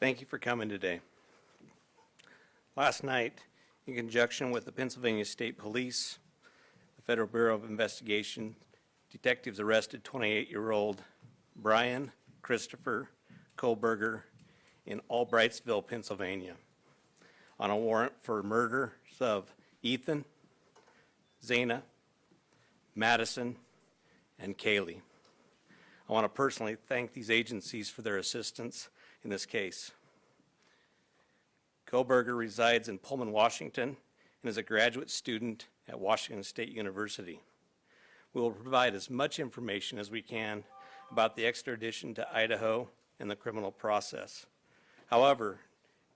Thank you for coming today. Last night, in conjunction with the Pennsylvania State Police, the Federal Bureau of Investigation, detectives arrested 28-year-old Brian Christopher Kohlberger in Albrightsville, Pennsylvania, on a warrant for murders of Ethan, Zana, Madison, and Kaylee. I want to personally thank these agencies for their assistance in this case. Kohlberger resides in Pullman, Washington, and is a graduate student at Washington State University. We will provide as much information as we can about the extradition to Idaho and the criminal process. However,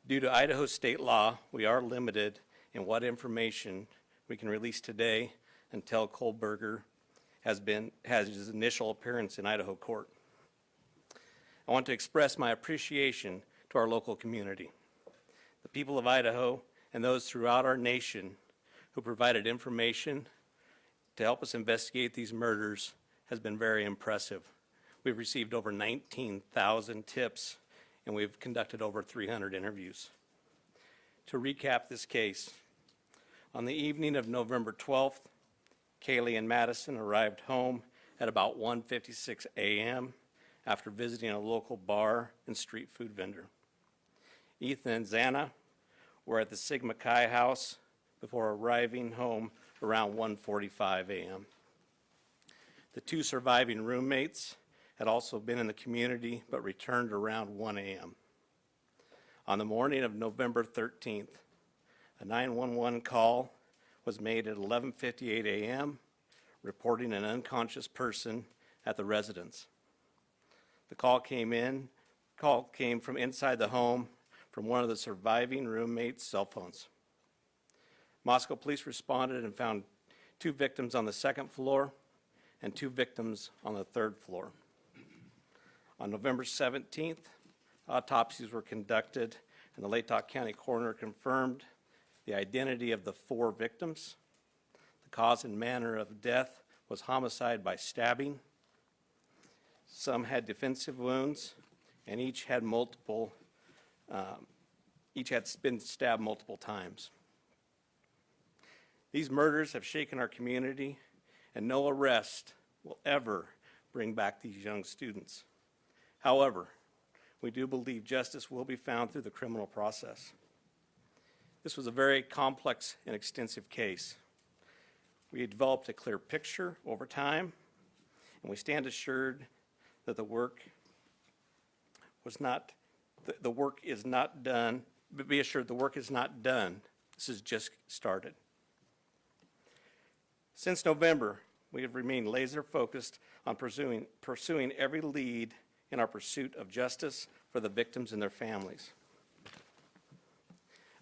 due to Idaho state law, we are limited in what information we can release today until Kohlberger has his initial appearance in Idaho court. I want to express my appreciation to our local community, the people of Idaho, and those throughout our nation who provided information to help us investigate these murders has been very impressive. We've received over 19,000 tips, and we've conducted over 300 interviews. To recap this case, on the evening of November 12th, Kaylee and Madison arrived home at about 1:56 a.m. after visiting a local bar and street food vendor. Ethan and Zana were at the Sigma Chi house before arriving home around 1:45 a.m. The two surviving roommates had also been in the community but returned around 1 a.m. On the morning of November 13th, a 911 call was made at 11:58 a.m. reporting an unconscious person at the residence. The call came from inside the home from one of the surviving roommates' cell phones. Moscow police responded and found 2 victims on the 2nd floor and 2 victims on the 3rd floor. On November 17th, autopsies were conducted and the Latah County coroner confirmed the identity of the 4 victims. The cause and manner of death was homicide by stabbing. Some had defensive wounds, and each had been stabbed multiple times. These murders have shaken our community, and no arrest will ever bring back these young students. However, we do believe justice will be found through the criminal process. This was a very complex and extensive case. We had developed a clear picture over time, and we stand assured that the work is not done. But be assured the work is not done. This has just started. Since November, we have remained laser focused on pursuing every lead in our pursuit of justice for the victims and their families.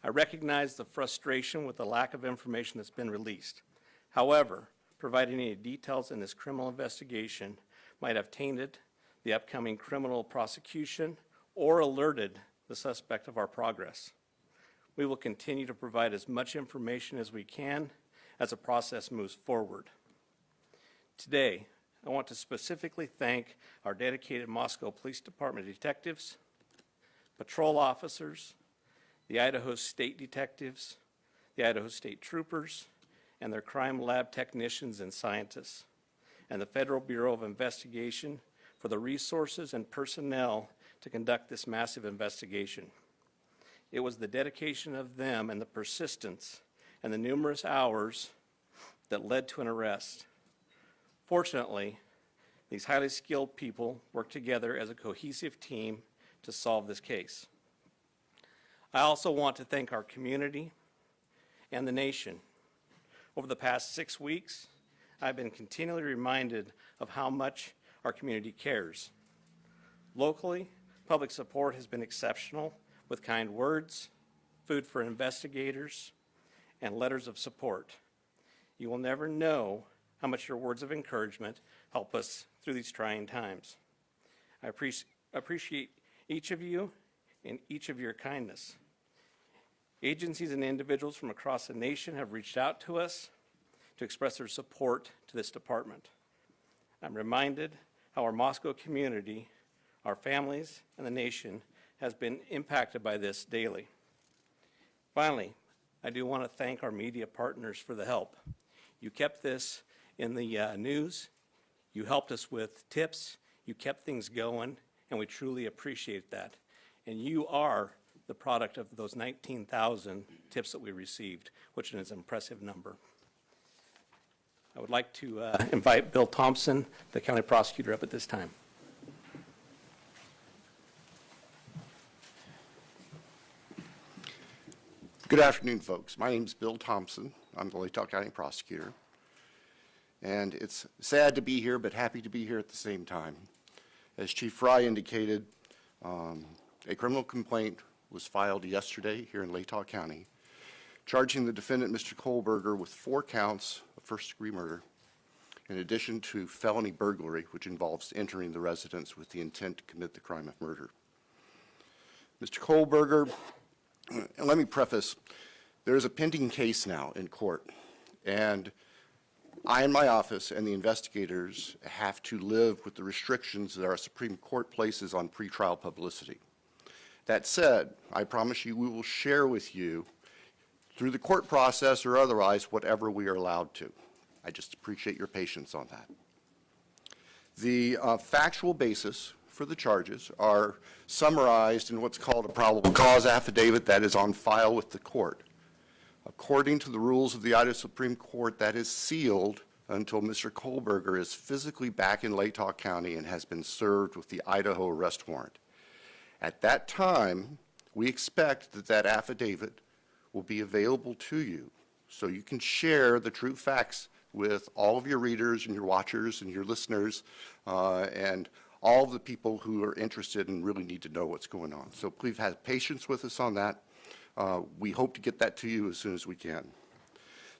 I recognize the frustration with the lack of information that's been released. However, providing any details in this criminal investigation might have tainted the upcoming criminal prosecution or alerted the suspect of our progress. We will continue to provide as much information as we can as the process moves forward. Today, I want to specifically thank our dedicated Moscow Police Department detectives, patrol officers, the Idaho State detectives, the Idaho State troopers, and their crime lab technicians and scientists, and the Federal Bureau of Investigation for the resources and personnel to conduct this massive investigation. It was the dedication of them and the persistence and the numerous hours that led to an arrest. Fortunately, these highly skilled people worked together as a cohesive team to solve this case. I also want to thank our community and the nation. Over the past 6 weeks, I've been continually reminded of how much our community cares. Locally, public support has been exceptional with kind words, food for investigators, and letters of support. You will never know how much your words of encouragement help us through these trying times. I appreciate each of you and each of your kindness. Agencies and individuals from across the nation have reached out to us to express their support to this department. I'm reminded how our Moscow community, our families, and the nation has been impacted by this daily. Finally, I do want to thank our media partners for the help. You kept this in the news, you helped us with tips, you kept things going, and we truly appreciate that. And you are the product of those 19,000 tips that we received, which is an impressive number. I would like to invite Bill Thompson, the county prosecutor, up at this time. Good afternoon, folks. My name is Bill Thompson. I'm the Latah County prosecutor. And it's sad to be here, but happy to be here at the same time. As Chief Fry indicated, a criminal complaint was filed yesterday here in Latah County, charging the defendant, Mr. Kohlberger, with 4 counts of first-degree murder, in addition to felony burglary, which involves entering the residence with the intent to commit the crime of murder. Mr. Kohlberger, and let me preface, there is a pending case now in court, and I and my office and the investigators have to live with the restrictions that our Supreme Court places on pretrial publicity. That said, I promise you we will share with you, through the court process or otherwise, whatever we are allowed to. I just appreciate your patience on that. The factual basis for the charges are summarized in what's called a probable cause affidavit that is on file with the court. According to the rules of the Idaho Supreme Court, that is sealed until Mr. Kohlberger is physically back in Latah County and has been served with the Idaho arrest warrant. At that time, we expect that that affidavit will be available to you so you can share the true facts with all of your readers and your watchers and your listeners and all of the people who are interested and really need to know what's going on. So please have patience with us on that. We hope to get that to you as soon as we can.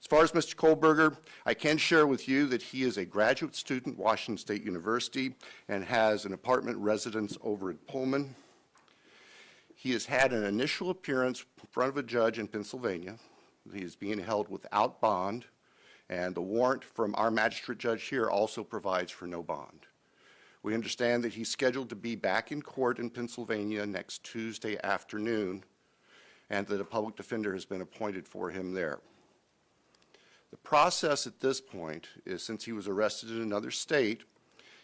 As far as Mr. Kohlberger, I can share with you that he is a graduate student at Washington State University and has an apartment residence over at Pullman. He has had an initial appearance in front of a judge in Pennsylvania. He is being held without bond, and the warrant from our magistrate judge here also provides for no bond. We understand that he's scheduled to be back in court in Pennsylvania next Tuesday afternoon, and that a public defender has been appointed for him there. The process at this point is, since he was arrested in another state,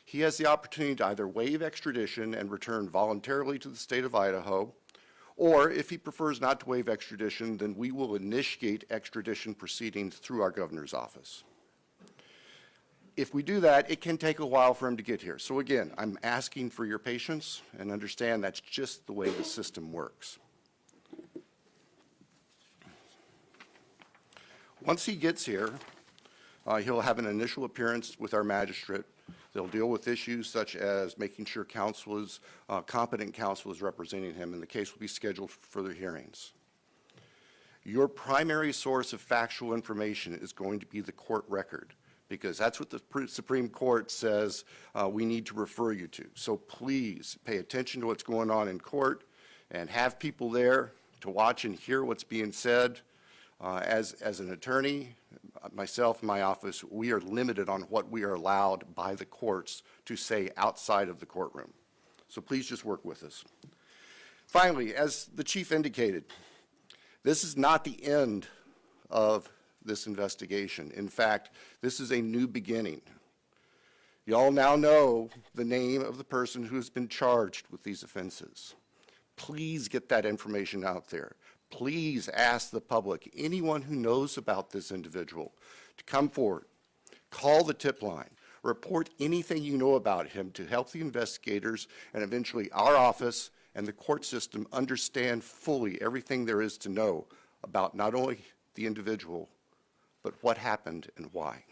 he has the opportunity to either waive extradition and return voluntarily to the state of Idaho, or if he prefers not to waive extradition, then we will initiate extradition proceedings through our governor's office. If we do that, it can take a while for him to get here. So again, I'm asking for your patience and understand that's just the way the system works. Once he gets here, he'll have an initial appearance with our magistrate. They'll deal with issues such as making sure competent counsel is representing him, and the case will be scheduled for further hearings. Your primary source of factual information is going to be the court record, because that's what the Supreme Court says we need to refer you to. So please pay attention to what's going on in court and have people there to watch and hear what's being said. As an attorney, myself and my office, we are limited on what we are allowed by the courts to say outside of the courtroom. So please just work with us. Finally, as the chief indicated, this is not the end of this investigation. In fact, this is a new beginning. You all now know the name of the person who has been charged with these offenses. Please get that information out there. Please ask the public, anyone who knows about this individual, to come forward, call the tip line, report anything you know about him to help the investigators and eventually our office and the court system understand fully everything there is to know about not only the individual, but what happened and why.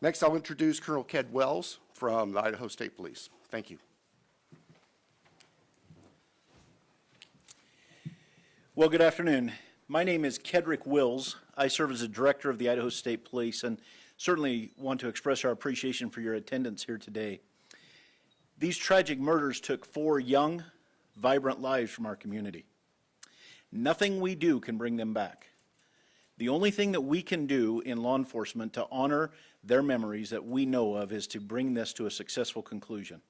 Next, I'll introduce Colonel Ked Wells from the Idaho State Police. Thank you. Well, good afternoon. My name is Kedrick Wills. I serve as the director of the Idaho State Police and certainly want to express our appreciation for your attendance here today. These tragic murders took 4 young, vibrant lives from our community. Nothing we do can bring them back. The only thing that we can do in law enforcement to honor their memories that we know of is to bring this to a successful conclusion.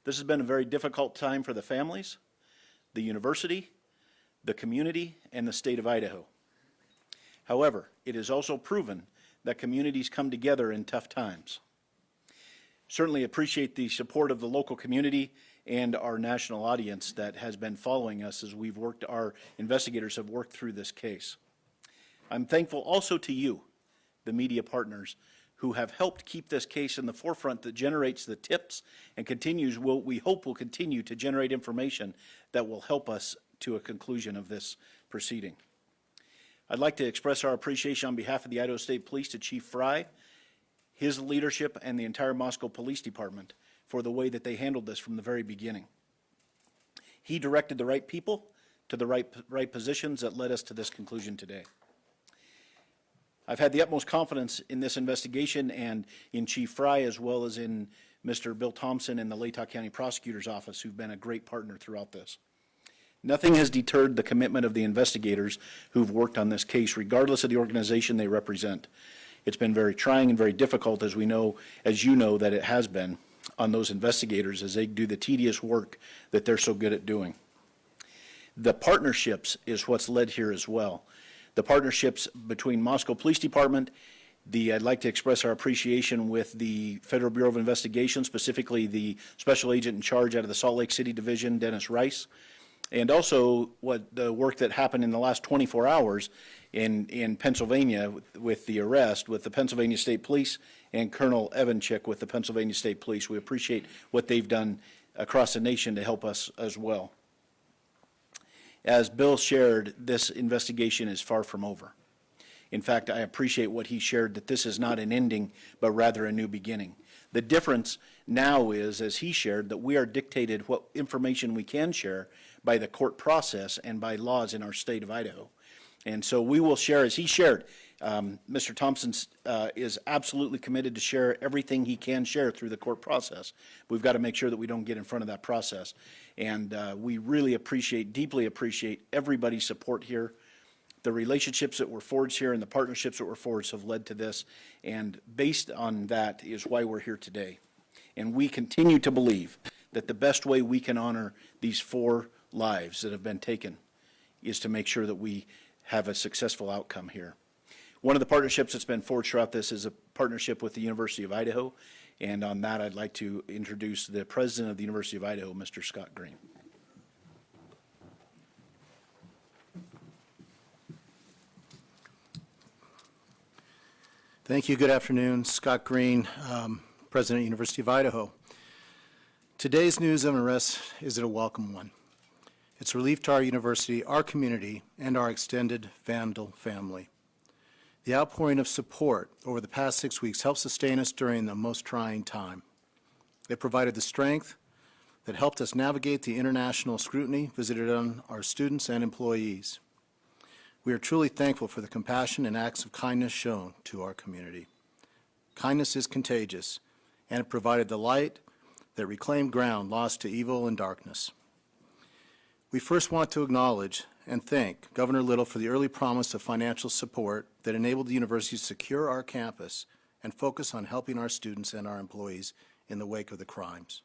This has been a very difficult time for the families, the university, the community, and the state of Idaho. However, it is also proven that communities come together in tough times. Certainly appreciate the support of the local community and our national audience that has been following us as our investigators have worked through this case. I'm thankful also to you, the media partners, who have helped keep this case in the forefront that generates the tips and we hope will continue to generate information that will help us to a conclusion of this proceeding. I'd like to express our appreciation on behalf of the Idaho State Police to Chief Fry, his leadership, and the entire Moscow Police Department for the way that they handled this from the very beginning. He directed the right people to the right positions that led us to this conclusion today. I've had the utmost confidence in this investigation and in Chief Fry, as well as in Mr. Bill Thompson and the Latah County Prosecutor's Office, who've been a great partner throughout this. Nothing has deterred the commitment of the investigators who've worked on this case, regardless of the organization they represent. It's been very trying and very difficult, as you know, that it has been on those investigators as they do the tedious work that they're so good at doing. The partnerships is what's led here as well. The partnerships between Moscow Police Department, I'd like to express our appreciation with the Federal Bureau of Investigation, specifically the Special Agent in charge out of the Salt Lake City Division, Dennis Rice, and also the work that happened in the last 24 hours in Pennsylvania with the arrest with the Pennsylvania State Police and Colonel Evanchik with the Pennsylvania State Police. We appreciate what they've done across the nation to help us as well. As Bill shared, this investigation is far from over. In fact, I appreciate what he shared, that this is not an ending, but rather a new beginning. The difference now is, as he shared, that we are dictated what information we can share by the court process and by laws in our state of Idaho. And so we will share, as he shared, Mr. Thompson is absolutely committed to share everything he can share through the court process. We've got to make sure that we don't get in front of that process. And we really deeply appreciate everybody's support here. The relationships that were forged here and the partnerships that were forged have led to this. And based on that is why we're here today. And we continue to believe that the best way we can honor these 4 lives that have been taken is to make sure that we have a successful outcome here. One of the partnerships that's been forged throughout this is a partnership with the University of Idaho. And on that, I'd like to introduce the president of the University of Idaho, Mr. Scott Green. Thank you. Good afternoon. Scott Green, President, University of Idaho. Today's news of arrest is a welcome one. It's relief to our university, our community, and our extended Vandal family. The outpouring of support over the past 6 weeks helped sustain us during the most trying time. It provided the strength that helped us navigate the international scrutiny visited on our students and employees. We are truly thankful for the compassion and acts of kindness shown to our community. Kindness is contagious, and it provided the light that reclaimed ground lost to evil and darkness. We first want to acknowledge and thank Governor Little for the early promise of financial support that enabled the university to secure our campus and focus on helping our students and our employees in the wake of the crimes.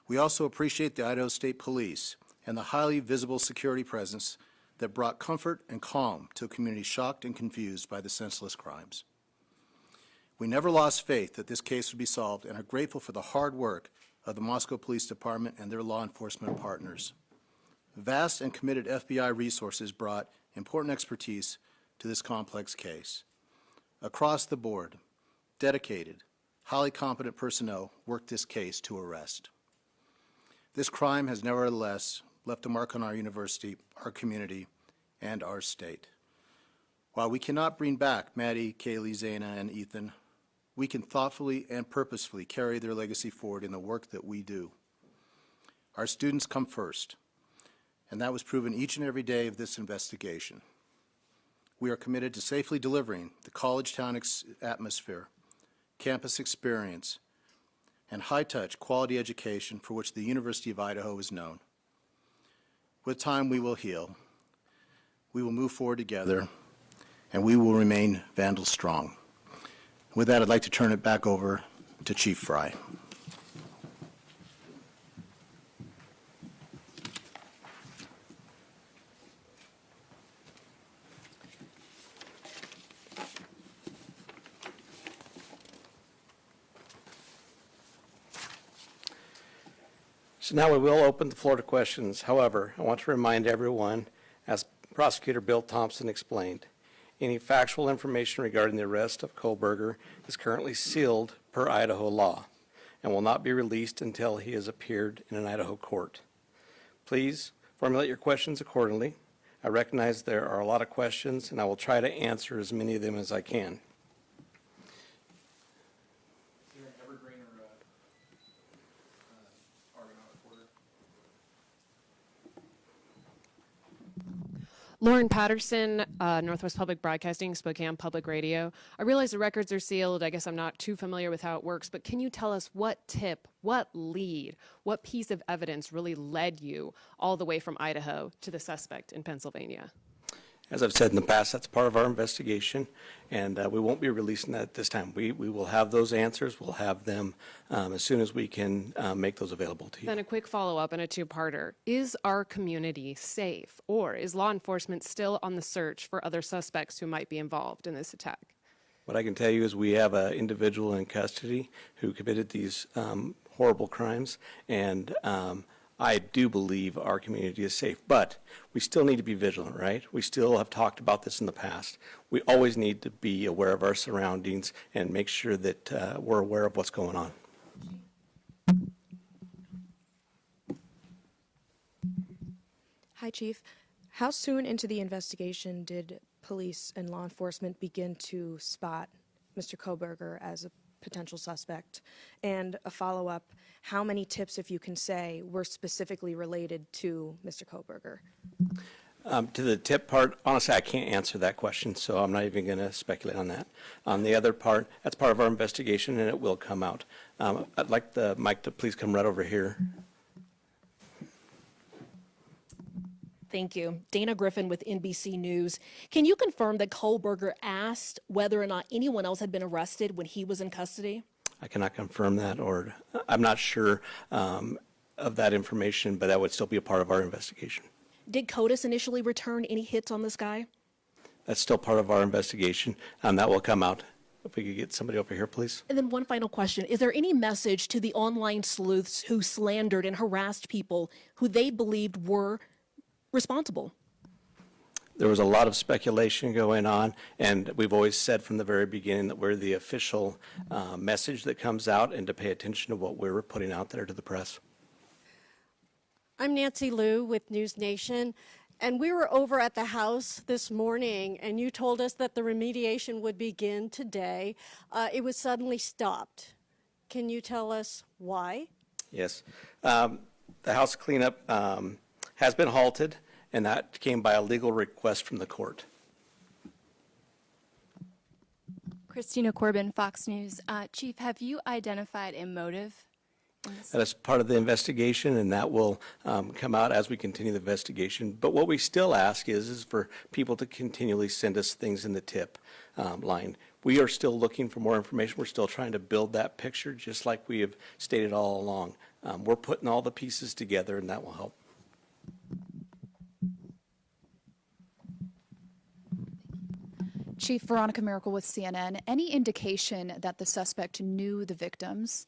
We also appreciate the Idaho State Police and the highly visible security presence that brought comfort and calm to a community shocked and confused by the senseless crimes. We never lost faith that this case would be solved and are grateful for the hard work of the Moscow Police Department and their law enforcement partners. Vast and committed FBI resources brought important expertise to this complex case. Across the board, dedicated, highly competent personnel worked this case to arrest. This crime has nevertheless left a mark on our university, our community, and our state. While we cannot bring back Maddie, Kaylee, Zana, and Ethan, we can thoughtfully and purposefully carry their legacy forward in the work that we do. Our students come first, and that was proven each and every day of this investigation. We are committed to safely delivering the college town atmosphere, campus experience, and high-touch quality education for which the University of Idaho is known. With time, we will heal. We will move forward together, and we will remain Vandal strong. With that, I'd like to turn it back over to Chief Fry. So now we will open the floor to questions. However, I want to remind everyone, as Prosecutor Bill Thompson explained, any factual information regarding the arrest of Kohlberger is currently sealed per Idaho law and will not be released until he has appeared in an Idaho court. Please formulate your questions accordingly. I recognize there are a lot of questions, and I will try to answer as many of them as I can. Is there an evergreen or Argonaut reporter? Lauren Patterson, Northwest Public Broadcasting, Spokane Public Radio. I realize the records are sealed. I guess I'm not too familiar with how it works, but can you tell us what tip, what lead, what piece of evidence really led you all the way from Idaho to the suspect in Pennsylvania? As I've said in the past, that's part of our investigation, and we won't be releasing that at this time. We will have those answers. We'll have them as soon as we can make those available to you. Then a quick follow-up and a two-parter. Is our community safe, or is law enforcement still on the search for other suspects who might be involved in this attack? What I can tell you is we have an individual in custody who committed these horrible crimes, and I do believe our community is safe, but we still need to be vigilant, right? We still have talked about this in the past. We always need to be aware of our surroundings and make sure that we're aware of what's going on. Hi, Chief. How soon into the investigation did police and law enforcement begin to spot Mr. Kohlberger as a potential suspect? And a follow-up, how many tips, if you can say, were specifically related to Mr. Kohlberger? To the tip part, honestly, I can't answer that question, so I'm not even going to speculate on that. On the other part, that's part of our investigation, and it will come out. I'd like the mic to please come right over here. Thank you. Dana Griffin with NBC News. Can you confirm that Kohlberger asked whether or not anyone else had been arrested when he was in custody? I cannot confirm that, or I'm not sure of that information, but that would still be a part of our investigation. Did CODIS initially return any hits on this guy? That's still part of our investigation, and that will come out. If we could get somebody over here, please. And then one final question. Is there any message to the online sleuths who slandered and harassed people who they believed were responsible? There was a lot of speculation going on, and we've always said from the very beginning that we're the official message that comes out, and to pay attention to what we're putting out there to the press. I'm Nancy Liu with News Nation, and we were over at the house this morning, and you told us that the remediation would begin today. It was suddenly stopped. Can you tell us why? Yes. The house cleanup has been halted, and that came by a legal request from the court. Christina Corbin, Fox News. Chief, have you identified a motive? That is part of the investigation, and that will come out as we continue the investigation. But what we still ask is for people to continually send us things in the tip line. We are still looking for more information. We're still trying to build that picture, just like we have stated all along. We're putting all the pieces together, and that will help. Chief Veronica Miracle with CNN. Any indication that the suspect knew the victims?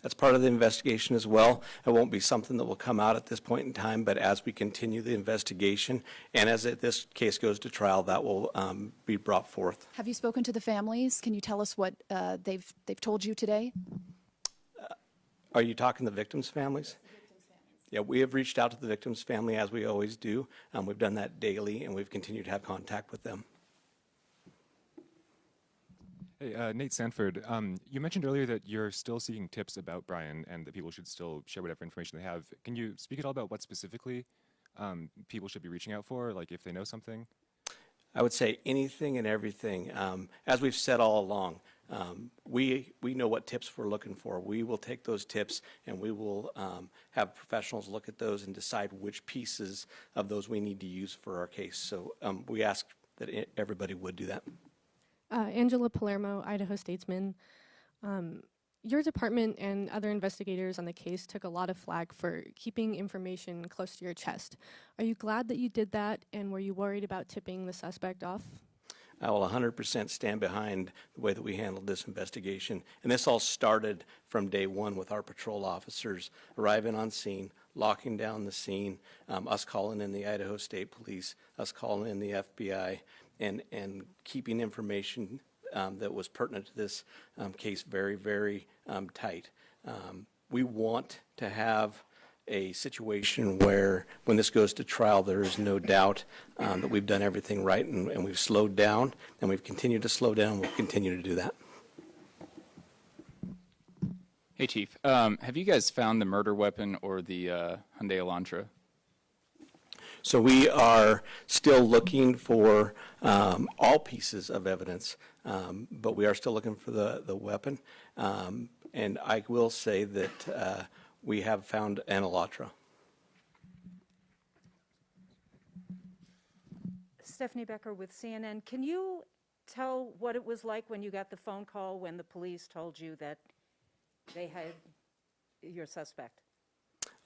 That's part of the investigation as well. It won't be something that will come out at this point in time, but as we continue the investigation and as this case goes to trial, that will be brought forth. Have you spoken to the families? Can you tell us what they've told you today? Are you talking the victims' families? Yeah, we have reached out to the victim's family as we always do. We've done that daily, and we've continued to have contact with them. Hey, Nate Sanford, you mentioned earlier that you're still seeking tips about Brian and that people should still share whatever information they have. Can you speak at all about what specifically people should be reaching out for, like if they know something? I would say anything and everything. As we've said all along, we know what tips we're looking for. We will take those tips and we will have professionals look at those and decide which pieces of those we need to use for our case. So we ask that everybody would do that. Angela Palermo, Idaho Statesman. Your department and other investigators on the case took a lot of flack for keeping information close to your chest. Are you glad that you did that, and were you worried about tipping the suspect off? I will 100% stand behind the way that we handled this investigation. And this all started from day one with our patrol officers arriving on scene, locking down the scene, us calling in the Idaho State Police, us calling in the FBI, and keeping information that was pertinent to this case very, very tight. We want to have a situation where, when this goes to trial, there is no doubt that we've done everything right, and we've slowed down, and we've continued to slow down. We'll continue to do that. Hey, Chief. Have you guys found the murder weapon or the Hyundai Elantra? So we are still looking for all pieces of evidence, but we are still looking for the weapon. And I will say that we have found an Elantra. Stephanie Becker with CNN. Can you tell what it was like when you got the phone call when the police told you that they had your suspect?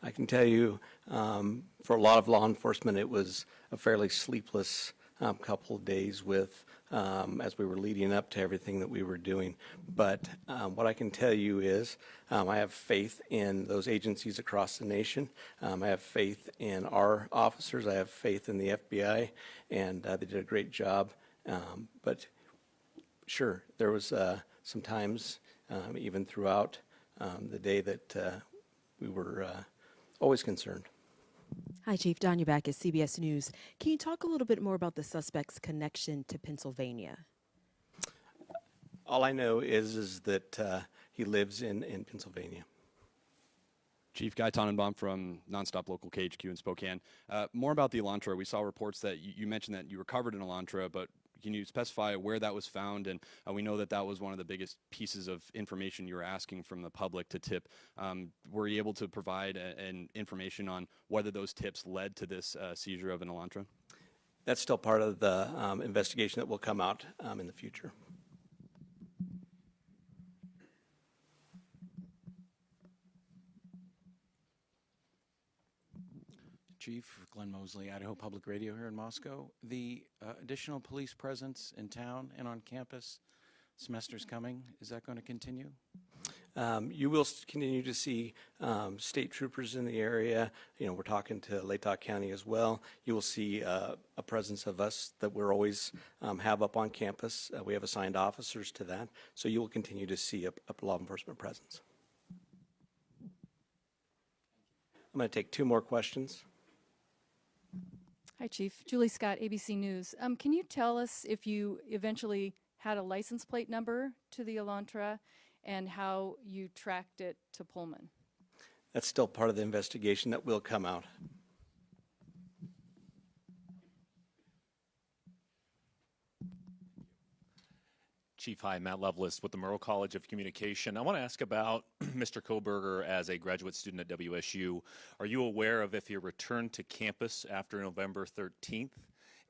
I can tell you, for a lot of law enforcement, it was a fairly sleepless couple of days with, as we were leading up to everything that we were doing. But what I can tell you is I have faith in those agencies across the nation. I have faith in our officers. I have faith in the FBI, and they did a great job. But sure, there was some times, even throughout the day, that we were always concerned. Hi, Chief. Donya Backus, CBS News. Can you talk a little bit more about the suspect's connection to Pennsylvania? All I know is that he lives in Pennsylvania. Chief Guy Tannenbaum from Nonstop Local KHQ in Spokane. More about the Elantra. We saw reports that you mentioned that you recovered an Elantra, but can you specify where that was found? And we know that that was one of the biggest pieces of information you were asking from the public to tip. Were you able to provide an information on whether those tips led to this seizure of an Elantra? That's still part of the investigation that will come out in the future. Chief Glenn Mosley, Idaho Public Radio here in Moscow. The additional police presence in town and on campus, semester's coming, is that going to continue? You will continue to see state troopers in the area. You know, we're talking to Latah County as well. You will see a presence of us that we're always have up on campus. We have assigned officers to that. So you will continue to see a law enforcement presence. I'm going to take two more questions. Hi, Chief. Julie Scott, ABC News. Can you tell us if you eventually had a license plate number to the Elantra and how you tracked it to Pullman? That's still part of the investigation that will come out. Chief, hi, Matt Lovelace with the Murrow College of Communication. I want to ask about Mr. Koberger as a graduate student at WSU. Are you aware of if he returned to campus after November 13th?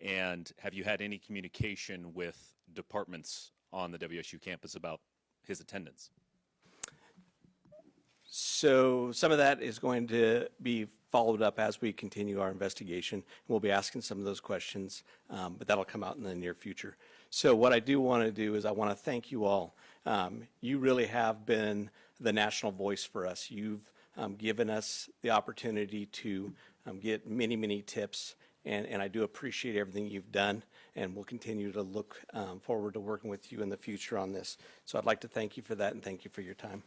And have you had any communication with departments on the WSU campus about his attendance? So some of that is going to be followed up as we continue our investigation. We'll be asking some of those questions, but that'll come out in the near future. So what I do want to do is I want to thank you all. You really have been the national voice for us. You've given us the opportunity to get many, many tips, and I do appreciate everything you've done, and we'll continue to look forward to working with you in the future on this. So I'd like to thank you for that, and thank you for your time.